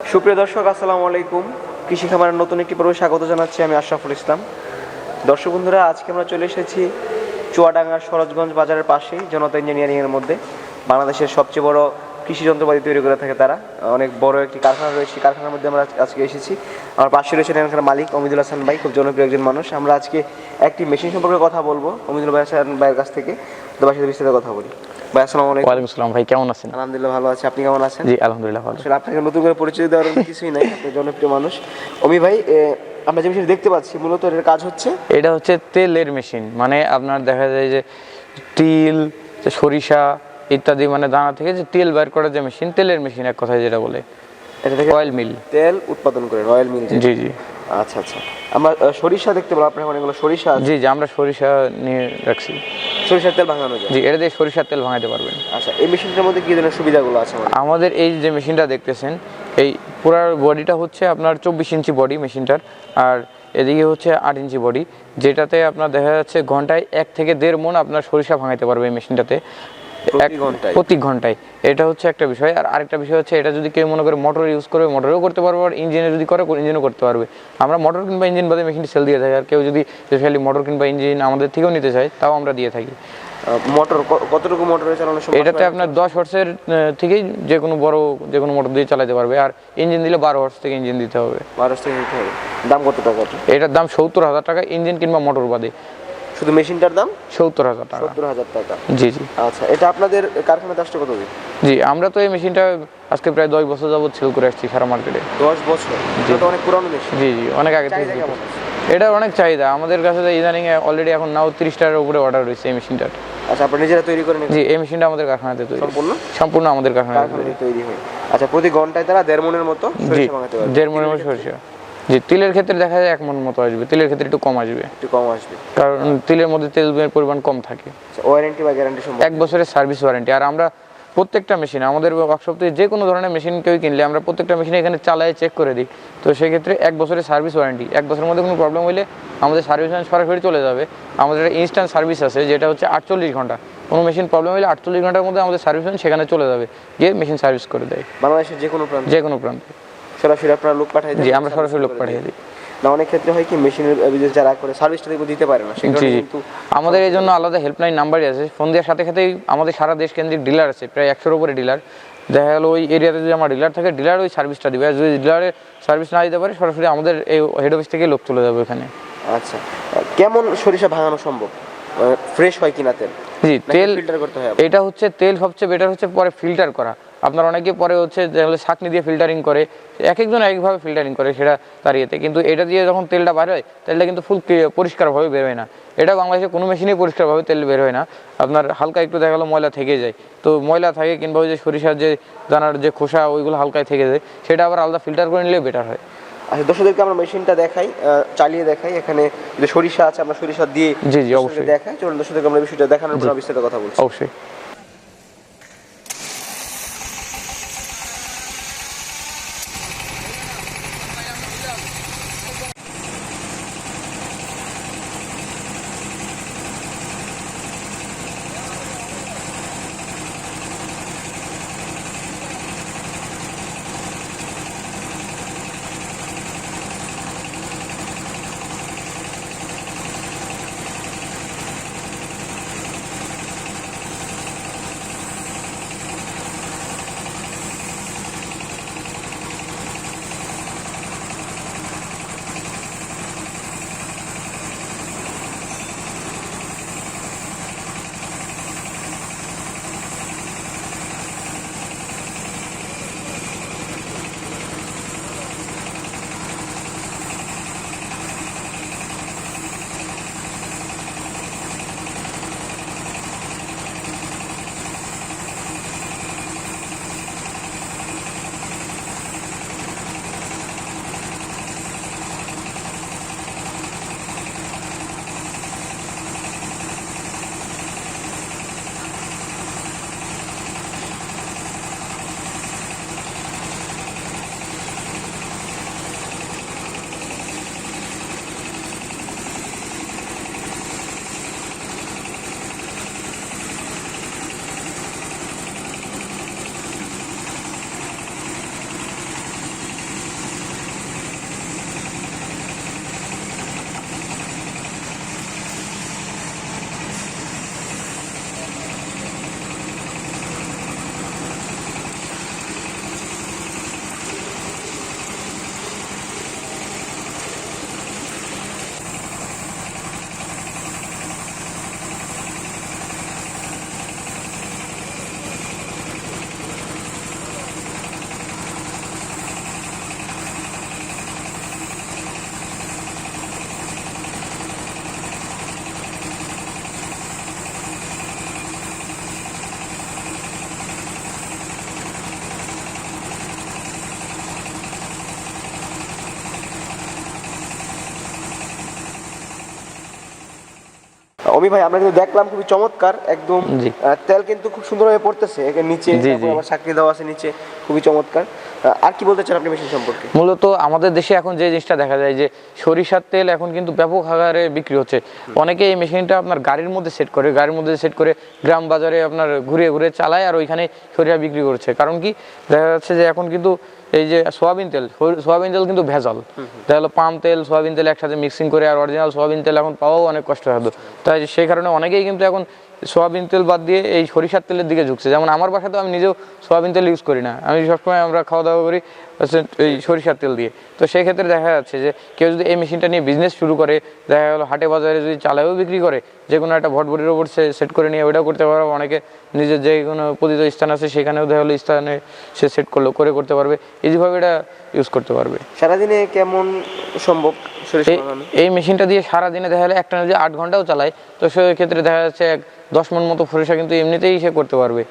সুপ্রিয় দর্শক, আসসালামু আলাইকুম। কৃষি খামারের নতুন একটি পর্বে স্বাগত জানাচ্ছি আমি আশরাফুল ইসলাম। দর্শক বন্ধুরা, আজকে আমরা চলে এসেছি চুয়াডাঙ্গার সরোজগঞ্জ বাজারের পাশেই জনতা ইঞ্জিনিয়ারিংয়ের মধ্যে। বাংলাদেশের সবচেয়ে বড় কৃষি যন্ত্রপাতি তৈরি করে থাকে তারা। অনেক বড় একটি কারখানা রয়েছে, কারখানার মধ্যে আমরা আজকে এসেছি। আমার পাশে রয়েছেন এখানকার মালিক অমিদুল হাসান ভাই, খুব জনপ্রিয় একজন মানুষ। আমরা আজকে একটি মেশিন সম্পর্কে কথা বলবো অমিদুল হাসান ভাইয়ের কাছ থেকে। তো ভাইয়ের সাথে বিস্তারিত কথা বলি। ভাই আসসালামু আলাইকুম। ওয়ালাইকুম আসসালাম ভাই, কেমন আছেন? আলহামদুলিল্লাহ ভালো আছি, আপনি কেমন আছেন? জি আলহামদুলিল্লাহ ভালো। আসলে আপনাকে নতুন করে পরিচয় দেওয়ার কিছুই নাই, আপনি জনপ্রিয় মানুষ। অমি ভাই, আমরা যে মেশিন দেখতে পাচ্ছি মূলত এর কাজ হচ্ছে, এটা হচ্ছে তেলের মেশিন। মানে আপনার দেখা যায় যে তিল, সরিষা ইত্যাদি মানে দানা থেকে যে তেল বের করার যে মেশিন, তেলের মেশিন এক কথায় যেটা বলে, এটা থেকে অয়েল মিল, তেল উৎপাদন করে অয়েল মিল। জি জি। আচ্ছা আচ্ছা, আমরা সরিষা দেখতে পেলাম, আপনার অনেকগুলো সরিষা। জি জি, আমরা সরিষা নিয়ে রাখছি। সরিষার তেল ভাঙানো যায়? জি, এটা দিয়ে সরিষার তেল ভাঙাতে পারবেন। আচ্ছা, এই মেশিনটার মধ্যে কি ধরনের সুবিধাগুলো আছে? আমাদের এই যে মেশিনটা দেখতেছেন, এই পুরো বডিটা হচ্ছে আপনার 24 ইঞ্চি বডি মেশিনটার, আর এদিকে হচ্ছে 8 ইঞ্চি বডি, যেটাতে আপনার দেখা যাচ্ছে ঘন্টায় 1 থেকে 1.5 মণ আপনার সরিষা ভাঙাতে পারবে এই মেশিনটাতে প্রতি ঘন্টায়। এটা হচ্ছে একটা বিষয়। আর আরেকটা বিষয় হচ্ছে, এটা যদি কেউ মনে করে মোটর ইউজ করবে, মোটরেও করতে পারবে, আর ইঞ্জিনে যদি করে ইঞ্জিনও করতে পারবে। আমরা মোটর কিংবা ইঞ্জিন বাদে মেশিনটি সেল দিয়ে থাকি। আর কেউ যদি স্পেশালি মোটর কিংবা ইঞ্জিন আমাদের থেকেও নিতে চায়, তাও আমরা দিয়ে থাকি। মোটর কতটুকু মোটরে চালানো সম্ভব? এটাতে আপনার 10 হর্সের থেকেই যে কোনো মোটর দিয়ে চালাতে পারবে। আর ইঞ্জিন দিলে 12 হর্স থেকে ইঞ্জিন দিতে হবে। 12 থেকে দিতে হবে। দাম কত টাকা? এটার দাম 70,000 টাকা, ইঞ্জিন কিংবা মোটর বাদে। শুধু মেশিনটার দাম 70,000 টাকা? 70,000 টাকা। জি জি। আচ্ছা, এটা আপনাদের কারখানাতে আসছে কতদিন? জি, আমরা তো এই মেশিনটা আজকে প্রায় 10 বছর যাবত সেল করে আসছি সারা মার্কেটে। 10 বছর? এটা তো অনেক পুরানো মেশিন। জি জি, অনেক আগে থেকে। এটার অনেক চাহিদা আমাদের কাছে। ইদানিং অলরেডি এখন নাও 30টার উপরে অর্ডার রয়েছে এই মেশিনটার। আচ্ছা, আপনারা নিজেরা তৈরি করেন? জি, এই মেশিনটা আমাদের কারখানাতে তৈরি। সম্পূর্ণ আমাদের কারখানাতে তৈরি হয়। আচ্ছা, প্রতি ঘন্টায় তারা 1.5 মণের মতো সরিষা ভাঙাতে পারবে? 1.5 মণের মতো সরিষা। জি, তিলের ক্ষেত্রে দেখা যায় 1 মণ মতো আসবে। তিলের ক্ষেত্রে একটু কম আসবে। কারণ তিলের মধ্যে তেলের পরিমাণ কম থাকে। ওয়ারেন্টি বা গ্যারান্টি সম্পর্কে? 1 বছরের সার্ভিস ওয়ারেন্টি। আর আমরা প্রত্যেকটা মেশিন, আমাদের ওয়ার্কশপ থেকে যে কোনো ধরনের মেশিন কেউ কিনলে আমরা প্রত্যেকটা মেশিন এখানে চালায় চেক করে দিই। তো সেক্ষেত্রে 1 বছরের সার্ভিস ওয়ারেন্টি। 1 বছরের মধ্যে কোনো প্রবলেম হলে আমাদের সার্ভিস ম্যান সরাসরি চলে যাবে। আমাদের একটা ইনস্ট্যান্ট সার্ভিস আছে, যেটা হচ্ছে 48 ঘন্টা। কোনো মেশিন প্রবলেম হলে 48 ঘন্টার মধ্যে আমাদের সার্ভিস ম্যান সেখানে চলে যাবে, গিয়ে মেশিন সার্ভিস করে দেয়। বাংলাদেশের যে কোনো প্রান্তে? সরাসরি আপনারা লোক পাঠিয়ে দেন? জি, আমরা সরাসরি লোক পাঠিয়ে দিই। না, অনেক ক্ষেত্রে হয় কি মেশিনের বিজনেস যারা করে সার্ভিসটা দিতে পারে না, সেক্ষেত্রে কিন্তু আমাদের এই জন্য আলাদা হেল্পলাইন নাম্বারই আছে। ফোন দেওয়ার সাথে সাথেই আমাদের সারা দেশ কেন্দ্রিক ডিলার আছে, প্রায় 100-এর উপরে ডিলার। দেখা গেলো ওই এরিয়াতে যদি আমার ডিলার থাকে, ডিলার ওই সার্ভিসটা দিবে। আর যদি ডিলারের সার্ভিস না দিতে পারে, সরাসরি আমাদের এই হেড অফিস থেকে লোক চলে যাবে ওখানে। আচ্ছা, কেমন সরিষা ভাঙানো সম্ভব? ফ্রেশ হয় কিনা তেল? জি, তেল ফিল্টার করতে হয়? এটা হচ্ছে তেল সবচেয়ে বেটার হচ্ছে পরে ফিল্টার করা। আপনার অনেকে পরে হচ্ছে ছাঁকনি দিয়ে ফিল্টারিং করে, এক একজন একভাবে ফিল্টারিং করে, সেটা তার ইয়েতে। কিন্তু এটা দিয়ে যখন তেলটা বার হয়, তেলটা কিন্তু ফুল পরিষ্কারভাবে বের হয় না। এটা বাংলাদেশে কোনো মেশিনেই পরিষ্কারভাবে তেল বের হয় না। আপনার হালকা একটু দেখা গেলো ময়লা থেকে যায়, তো ময়লা থাকে, কিংবা ওই যে সরিষার যে দানার যে খোসা, ওইগুলো হালকায় থেকে যায়, সেটা আবার আলাদা ফিল্টার করে নিলে বেটার হয়। আচ্ছা, দর্শকদেরকে আমরা মেশিনটা দেখাই, চালিয়ে দেখাই। এখানে যে সরিষা আছে, আমরা সরিষা দিয়ে জি জি অবশ্যই দেখাই। চলুন দর্শকদেরকে আমরা বিষয়টা দেখানোর পর বিস্তারিত কথা বলছি। অবশ্যই। অমি ভাই আমরা কিন্তু দেখলাম খুবই চমৎকার একদম, জি। তেল কিন্তু খুব সুন্দরভাবে পড়তেছে এখানে নিচে, জি, তারপর জি। আবার সাকরি দেওয়া আছে নিচে, খুবই চমৎকার। আর কি বলতে চান আপনি মেশিন সম্পর্কে? মূলত আমাদের দেশে এখন যে জিনিসটা দেখা যায় যে সরিষার তেল এখন কিন্তু ব্যাপক হারে বিক্রি হচ্ছে। অনেকে এই মেশিনটা আপনার গাড়ির মধ্যে সেট করে গ্রাম বাজারে আপনার ঘুরে ঘুরে চালায় আর ওইখানে সরিষা বিক্রি করছে। কারণ কি দেখা যাচ্ছে যে এখন কিন্তু এই যে সোয়াবিন তেল কিন্তু ভেজাল, দেখা গেলো পাম তেল সোয়াবিন তেল একসাথে মিক্সিং করে, আর অরিজিনাল সোয়াবিন তেল এখন পাওয়াও অনেক কষ্টসাধ্য। তাই সেই কারণে অনেকেই কিন্তু এখন সোয়াবিন তেল বাদ দিয়ে এই সরিষার তেলের দিকে ঝুঁকছে। যেমন আমার বাসাতে আমি নিজেও সোয়াবিন তেল ইউজ করি না, আমি সবসময় আমরা খাওয়া দাওয়া করি হচ্ছে এই সরিষার তেল দিয়ে। তো সেই ক্ষেত্রে দেখা যাচ্ছে যে কেউ যদি এই মেশিনটা নিয়ে বিজনেস শুরু করে, দেখা গেলো হাটে বাজারে যদি চালায়ও বিক্রি করে, যে কোনো একটা ভটভটির ওপর সেট করে নিয়ে ওইটাও করতে পারবে। অনেকে নিজের যে কোনো পতিত স্থান আছে সেখানেও দেখা গেলো স্থানে সে সেট করতে পারবে, ইজিভাবে এটা ইউজ করতে পারবে। সারাদিনে কেমন সম্ভব সরিষা বানানো? এই মেশিনটা দিয়ে সারাদিনে দেখা গেলে একটা যদি 8 ঘন্টাও চালায়, তো সেক্ষেত্রে দেখা যাচ্ছে 10 মণ মতো সরিষা কিন্তু এমনিতেই সে করতে পারবে।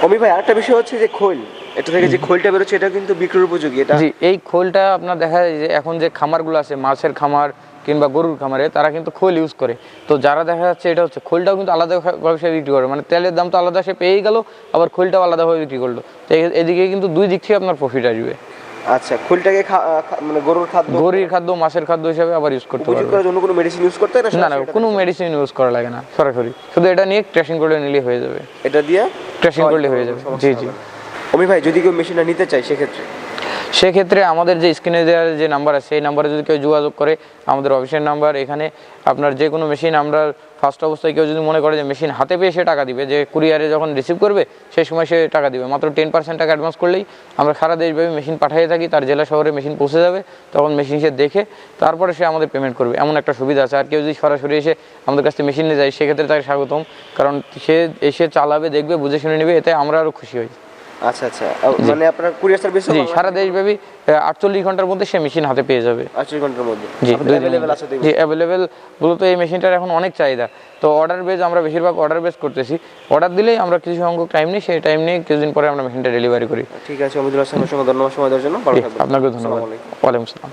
অমি ভাই আরেকটা বিষয় হচ্ছে যে খোল, এটা থেকে যে খোলটা বেরোচ্ছে এটা কিন্তু বিক্রির উপযোগী। এটা জি, এই খোলটা আপনার দেখা যায় যে এখন যে খামারগুলো আছে মাছের খামার কিংবা গরুর খামারে, তারা কিন্তু খোল ইউজ করে। তো যারা দেখা যাচ্ছে এটা হচ্ছে খোলটাও কিন্তু আলাদাভাবে সে বিক্রি করে, মানে তেলের দাম তো আলাদা সে পেয়েই গেল, আবার খোলটাও আলাদাভাবে বিক্রি করলো। তো এদিকে কিন্তু দুই দিক থেকে আপনার প্রফিট আসবে। আচ্ছা, খোলটাকে মানে গরুর খাদ্য মাছের খাদ্য হিসাবে আবার ইউজ করতে উপযোগ পারবে। করার জন্য কোনো মেডিসিন ইউজ করতে হয় না? না, কোনো মেডিসিন ইউজ করা লাগে না, সরাসরি শুধু এটা নিয়ে ট্রেসিং করে নিলে হয়ে যাবে। এটা দিয়ে ট্রেসিং করলে হয়ে যাবে। জি জি। অমি ভাই যদি কেউ মেশিনটা নিতে চায় সেক্ষেত্রে আমাদের যে স্ক্রিনে দেওয়া যে নাম্বার আছে সেই নাম্বারে যদি কেউ যোগাযোগ করে, আমাদের অফিসের নাম্বার, এখানে আপনার যে কোনো মেশিন আমরা ফার্স্ট অবস্থায় কেউ যদি মনে করে যে মেশিন হাতে পেয়ে সে টাকা দিবে, যে কুরিয়ারে যখন রিসিভ করবে সেই সময় সে টাকা দিবে, মাত্র 10% টাকা অ্যাডভান্স করলেই আমরা সারা দেশব্যাপী মেশিন পাঠিয়ে থাকি, তার জেলা শহরে মেশিন পৌঁছে যাবে, তখন মেশিন সে দেখে তারপরে সে আমাদের পেমেন্ট করবে, এমন একটা সুবিধা আছে। আর কেউ যদি সরাসরি এসে আমাদের কাছ থেকে মেশিন নিয়ে যায় সেক্ষেত্রে তাকে স্বাগতম, কারণ সে এসে চালাবে, দেখবে, বুঝে শুনে নেবে, এতে আমরা আরও খুশি হই। আচ্ছা আচ্ছা, মানে আপনার কুরিয়ার সার্ভিস? জি, সারা দেশব্যাপী 48 ঘন্টার মধ্যে সে মেশিন হাতে পেয়ে যাবে। 48 ঘন্টার মধ্যে? জি, अवेलेबल আছে? জি, অ্যাভেলেবেল। মূলত এই মেশিনটার এখন অনেক চাহিদা, তো অর্ডার বেজ, আমরা বেশিরভাগ অর্ডার বেজ করতেছি। অর্ডার দিলেই আমরা কিছু সংখ্যক টাইম নিই, সেই টাইম নিয়ে কিছুদিন পরে আমরা মেশিনটা ডেলিভারি করি। ঠিক আছে, অমিদুল হাসান, ধন্যবাদ সময় দেওয়ার জন্য। আপনাকেও ধন্যবাদ। ওয়ালাইকুম আসসালাম।